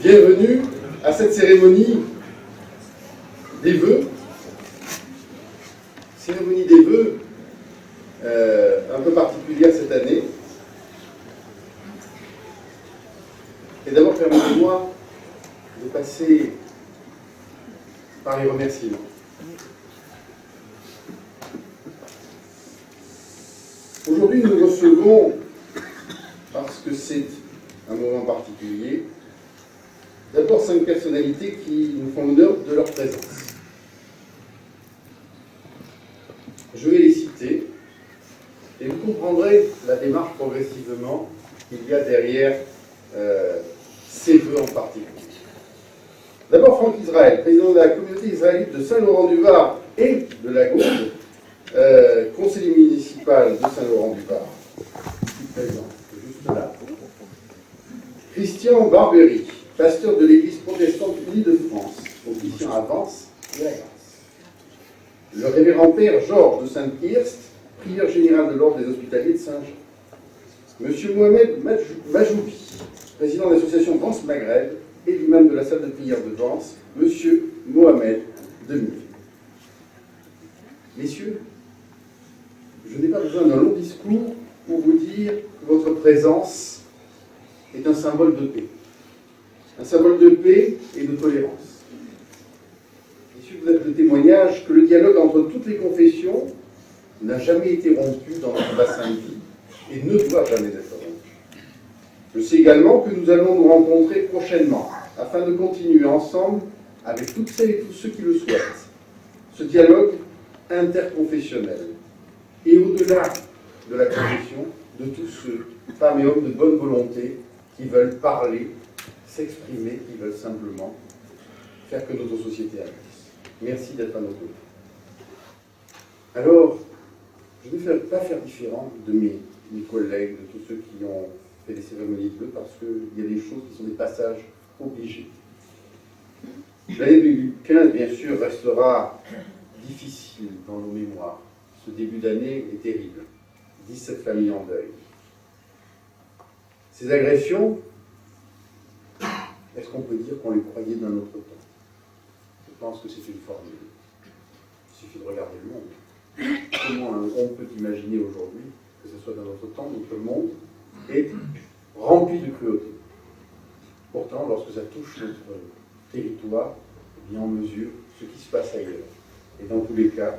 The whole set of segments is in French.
Bienvenue à cette cérémonie des vœux. Cérémonie des vœux un peu particulière cette année. Et d'abord, permettez-moi de passer par les remerciements. Aujourd'hui, nous recevons, parce que c'est un moment particulier, d'abord 5 personnalités qui nous font l'honneur de leur présence. Je vais les citer et vous comprendrez la démarche progressivement qu'il y a derrière ces vœux en particulier. D'abord Franck Israël, président de la communauté israélite de Saint-Laurent-du-Var et de la Gaule, conseiller municipal de Saint-Laurent-du-Var, ici présent, juste là. Christian Barbery, pasteur de l'Église protestante unie de France, officiant à Vence et à Grasse. Le révérend père Georges de Saint-Hirst, prieur général de l'ordre des hospitaliers de Saint-Jean. Monsieur Mohamed Majoubi, président de l'association Vence Maghreb et l'imam de la salle de prière de Vence, Monsieur Mohamed Demi. Messieurs, je n'ai pas besoin d'un long discours pour vous dire que votre présence est un symbole de paix. Un symbole de paix et de tolérance. Messieurs, vous êtes le témoignage que le dialogue entre toutes les confessions n'a jamais été rompu dans notre bassin de vie et ne doit jamais être rompu. Je sais également que nous allons nous rencontrer prochainement afin de continuer ensemble avec toutes celles et tous ceux qui le souhaitent ce dialogue interconfessionnel et au-delà de la confession de tous ceux, femmes et hommes de bonne volonté qui veulent parler, s'exprimer, qui veulent simplement faire que notre société avance. Merci d'être à nos côtés. Alors, je ne vais pas faire différent de mes collègues, de tous ceux qui ont fait des cérémonies de vœux, parce qu'il y a des choses qui sont des passages obligés. L'année 2015, bien sûr, restera difficile dans nos mémoires. Ce début d'année est terrible. 17 familles en deuil. Ces agressions, est-ce qu'on peut dire qu'on les croyait d'un autre temps? Je pense que c'est une formule. Il suffit de regarder le monde. Comment on peut imaginer aujourd'hui que ce soit dans notre temps, notre monde est rempli de cruauté. Pourtant, lorsque ça touche notre territoire, eh bien, on mesure ce qui se passe ailleurs. Et dans tous les cas,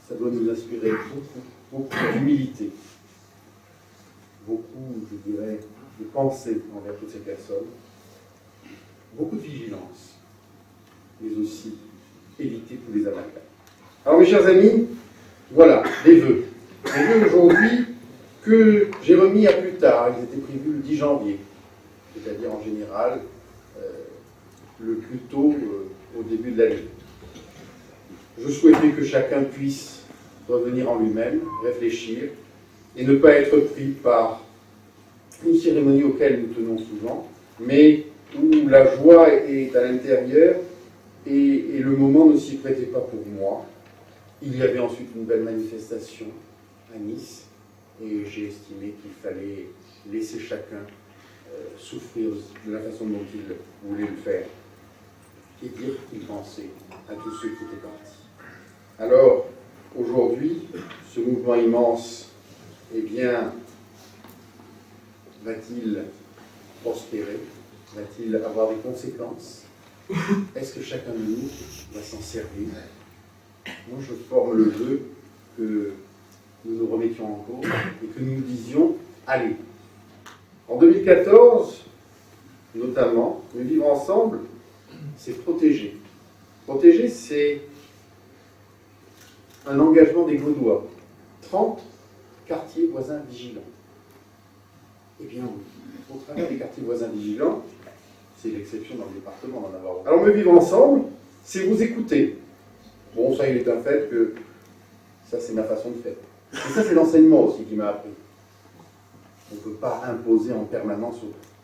ça doit nous inspirer beaucoup d'humilité, beaucoup, je dirais, de pensée envers toutes ces personnes, beaucoup de vigilance, mais aussi éviter tous les amalgames. Alors mes chers amis, voilà, les vœux. Les vœux aujourd'hui que j'ai remis à plus tard, ils étaient prévus le 10 janvier, c'est-à-dire en général le plus tôt au début de l'année. Je souhaitais que chacun puisse revenir en lui-même, réfléchir, et ne pas être pris par une cérémonie auquel nous tenons souvent, mais où la joie est à l'intérieur et le moment ne s'y prêtait pas pour moi. Il y avait ensuite une belle manifestation à Nice, et j'ai estimé qu'il fallait laisser chacun souffrir de la façon dont il voulait le faire, et dire qu'il pensait à tous ceux qui étaient partis. Alors, aujourd'hui, ce mouvement immense, eh bien, va-t-il prospérer? Va-t-il avoir des conséquences? Est-ce que chacun de nous va s'en servir? Moi, je forme le vœu que nous nous remettions en cause et que nous nous disions, allez. En 2014, notamment, le vivre ensemble, c'est protéger. Protéger, c'est un engagement des Gaulois. 30 quartiers voisins vigilants. Eh bien, au travers des quartiers voisins vigilants, c'est l'exception dans le département d'en avoir. Alors, me vivre ensemble, c'est vous écouter. Bon, ça, il est un fait que ça, c'est ma façon de faire. Et ça, c'est l'enseignement aussi qui m'a appris. On ne peut pas imposer en permanence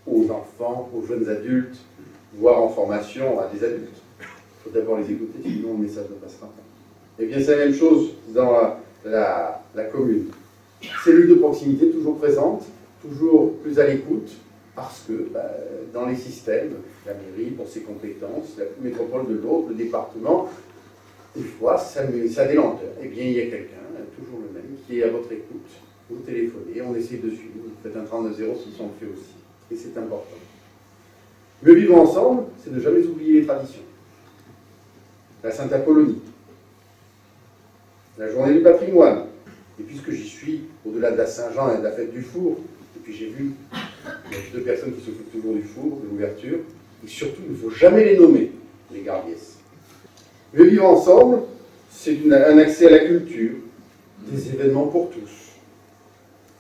aux enfants, aux jeunes adultes, voire en formation à des adultes. Il faut d'abord les écouter, sinon le message ne passera pas. Eh bien, c'est la même chose dans la commune. Cellule de proximité toujours présente, toujours plus à l'écoute, parce que dans les systèmes, la mairie pour ses compétences, la métropole de l'autre, le département, des fois ça a des lenteurs. Eh bien il y a quelqu'un, toujours le même, qui est à votre écoute, vous téléphonez, on essaie de suivre, vous faites un 39-0 s'ils sont faits aussi, et c'est important. Mieux vivre ensemble, c'est de jamais oublier les traditions. La Sainte-Apollonie, la journée du patrimoine, et puisque j'y suis, au-delà de la Saint-Jean et de la fête du four, et puis j'ai vu deux personnes qui s'occupent toujours du four, de l'ouverture, et surtout, il ne faut jamais les nommer, les gardiesses. Mieux vivre ensemble, c'est un accès à la culture, des événements pour tous.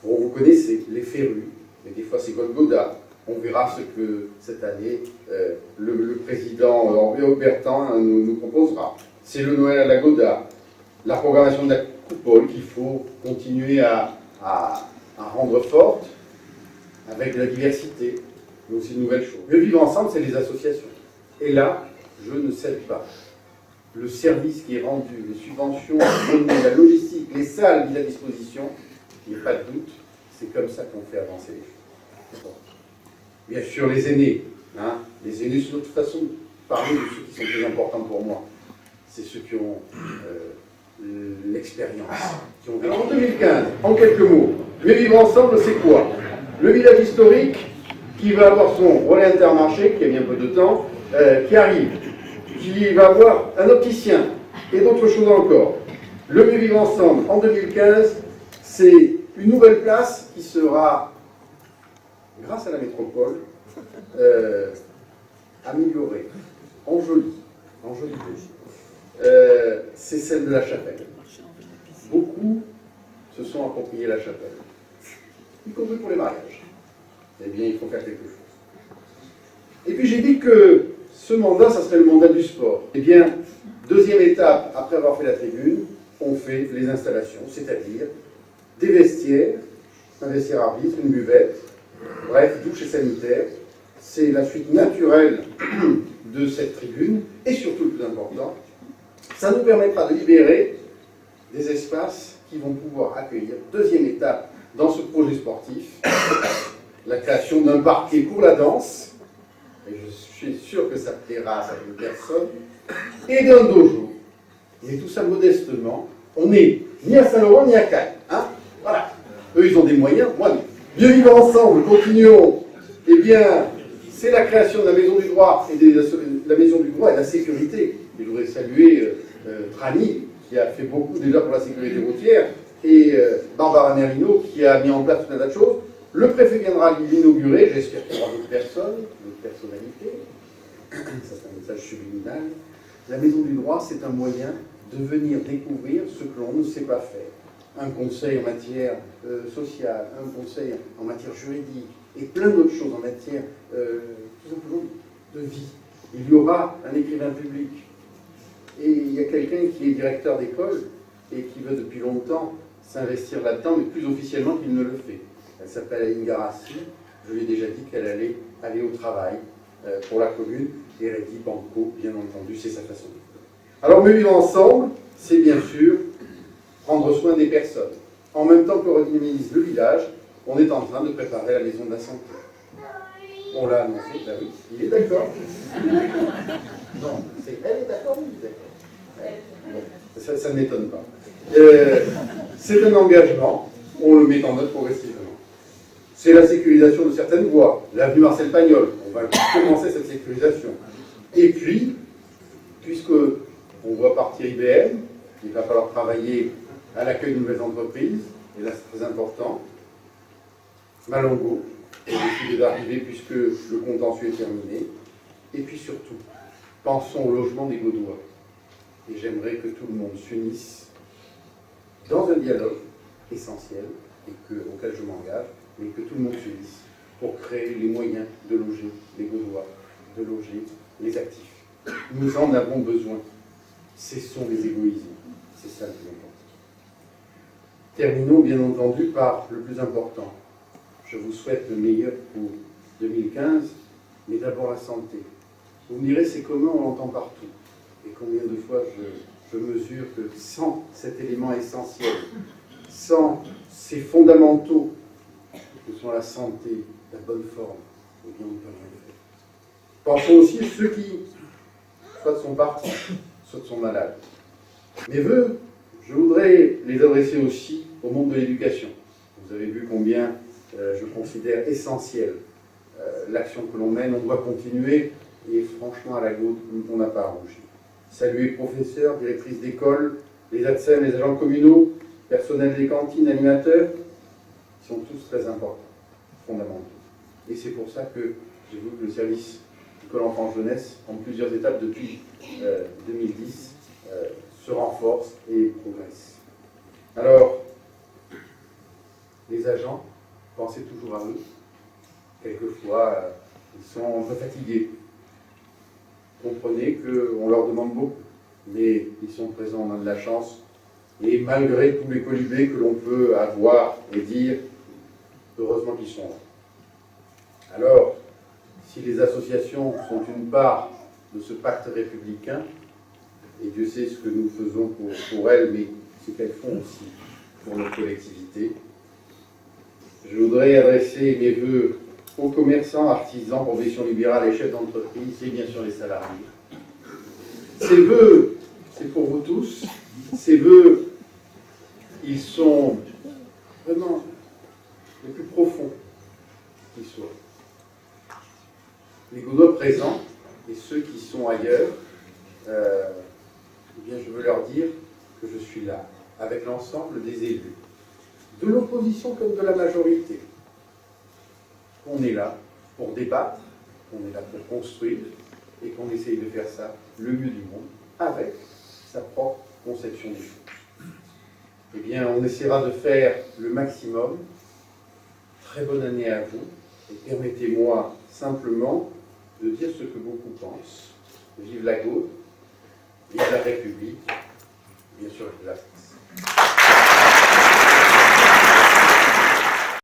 Bon, vous connaissez les férus, mais des fois c'est Golgotha. On verra ce que cette année le président Bertin nous proposera. C'est le Noël à la Gauda, la programmation de la coupole qu'il faut continuer à rendre forte, avec de la diversité, mais aussi de nouvelles choses. Mieux vivre ensemble, c'est les associations. Et là, je ne cède pas. Le service qui est rendu, les subventions, la logistique, les salles mises à disposition, il n'y a pas de doute, c'est comme ça qu'on fait avancer les choses. Bien sûr, les aînés. Les aînés, c'est notre façon de parler de ceux qui sont très importants pour moi. C'est ceux qui ont l'expérience. En 2015, en quelques mots, Mieux vivre ensemble, c'est quoi? Le village historique qui va avoir son relais Intermarché, qui a mis un peu de temps, qui arrive, qui va avoir un opticien et d'autres choses encore. Le Mieux vivre ensemble, en 2015, c'est une nouvelle place qui sera, grâce à la métropole, améliorée, enjolie. C'est celle de la chapelle. Beaucoup se sont appropriés la chapelle, y compris pour les mariages. Eh bien, il faut faire quelque chose. Et puis j'ai dit que ce mandat, ça serait le mandat du sport. Eh bien, deuxième étape, après avoir fait la tribune, on fait les installations, c'est-à-dire des vestiaires, un vestiaire arbitre, une buvette, bref, douche et sanitaire. C'est la suite naturelle de cette tribune, et surtout le plus important, ça nous permettra de libérer des espaces qui vont pouvoir accueillir, deuxième étape dans ce projet sportif, la création d'un parquet pour la danse, et je suis sûr que ça plaira à certaines personnes, et d'un dojo. Mais tout ça modestement, on n'est ni à Saint-Laurent ni à Cannes. Hein, voilà. Eux, ils ont des moyens, moi non. Mieux vivre ensemble, continuons. Eh bien, c'est la création de la Maison du Droit et de la Maison du Droit et de la sécurité. Et je voudrais saluer Trani, qui a fait beaucoup déjà pour la sécurité routière, et Barbara Merlino, qui a mis en place tout un tas de choses. Le préfet viendra l'inaugurer, j'espère qu'il y aura d'autres personnes, d'autres personnalités. Ça, c'est un message subliminal. La Maison du Droit, c'est un moyen de venir découvrir ce que l'on ne sait pas faire. Un conseil en matière sociale, un conseil en matière juridique, et plein d'autres choses en matière, tout simplement, de vie. Il y aura un écrivain public. Et il y a quelqu'un qui est directeur d'école et qui veut depuis longtemps s'investir là-dedans, mais plus officiellement qu'il ne le fait. Elle s'appelle Aline Garassi. Je lui ai déjà dit qu'elle allait aller au travail pour la commune. Et Reddy Banco, bien entendu, c'est sa façon de faire. Alors, mieux vivre ensemble, c'est bien sûr prendre soin des personnes. En même temps que redynamiser le village, on est en train de préparer la maison de la santé. On l'a annoncé, ben oui, il est d'accord. Non, elle est d'accord, il est d'accord. Bon, ça ne m'étonne pas. C'est un engagement, on le met en œuvre progressivement. C'est la sécurisation de certaines voies. L'avenue Marcel Pagnol, on va commencer cette sécurisation. Et puis, puisque on voit partir IBM, il va falloir travailler à l'accueil de nouvelles entreprises, et là c'est très important. Malongo est décidé d'arriver puisque le contentieux est terminé. Et puis surtout, pensons au logement des Gaudois. Et j'aimerais que tout le monde s'unisse dans un dialogue essentiel, auquel je m'engage, mais que tout le monde s'unisse pour créer les moyens de loger les Gaudois, de loger les actifs. Nous en avons besoin. Cessons les égoïsmes. C'est ça le plus important. Terminons bien entendu par le plus important. Je vous souhaite le meilleur pour 2015, mais d'abord la santé. Vous me direz, c'est commun, on l'entend partout. Et combien de fois je mesure que sans cet élément essentiel, sans ces fondamentaux que sont la santé, la bonne forme, eh bien, on ne peut rien faire. Pensons aussi à ceux qui, soit sont partis, soit sont malades. Mes voeux, je voudrais les adresser aussi au monde de l'éducation. Vous avez vu combien je considère essentielle l'action que l'on mène. On doit continuer, et franchement, à la goutte, on n'a pas à rougir. Saluer les professeurs, directrices d'école, les ATSEM, les agents communaux, personnel des cantines, animateurs, ils sont tous très importants, fondamentaux. Et c'est pour ça que j'ai vu que le service École Enfance Jeunesse, en plusieurs étapes depuis 2010, se renforce et progresse. Alors, les agents, pensez toujours à eux. Quelquefois, ils sont un peu fatigués. Comprenez qu'on leur demande beaucoup, mais ils sont présents, on a de la chance. Et malgré tous les colibés que l'on peut avoir et dire, heureusement qu'ils sont là. Alors, si les associations sont une part de ce pacte républicain, et Dieu sait ce que nous faisons pour elles, mais ce qu'elles font aussi pour notre collectivité, je voudrais adresser mes vœux aux commerçants, artisans, professions libérales et chefs d'entreprise, et bien sûr les salariés. Ces vœux, c'est pour vous tous. Ces vœux, ils sont vraiment les plus profonds qui soient. Les Gaulois présents et ceux qui sont ailleurs, eh bien, je veux leur dire que je suis là, avec l'ensemble des élus, de l'opposition comme de la majorité. On est là pour débattre, on est là pour construire, et qu'on essaye de faire ça le mieux du monde, avec sa propre conception des choses. Eh bien, on essaiera de faire le maximum. Très bonne année à vous, et permettez-moi simplement de dire ce que beaucoup pensent. Vive la Gaule, vive la République, bien sûr, vive la France.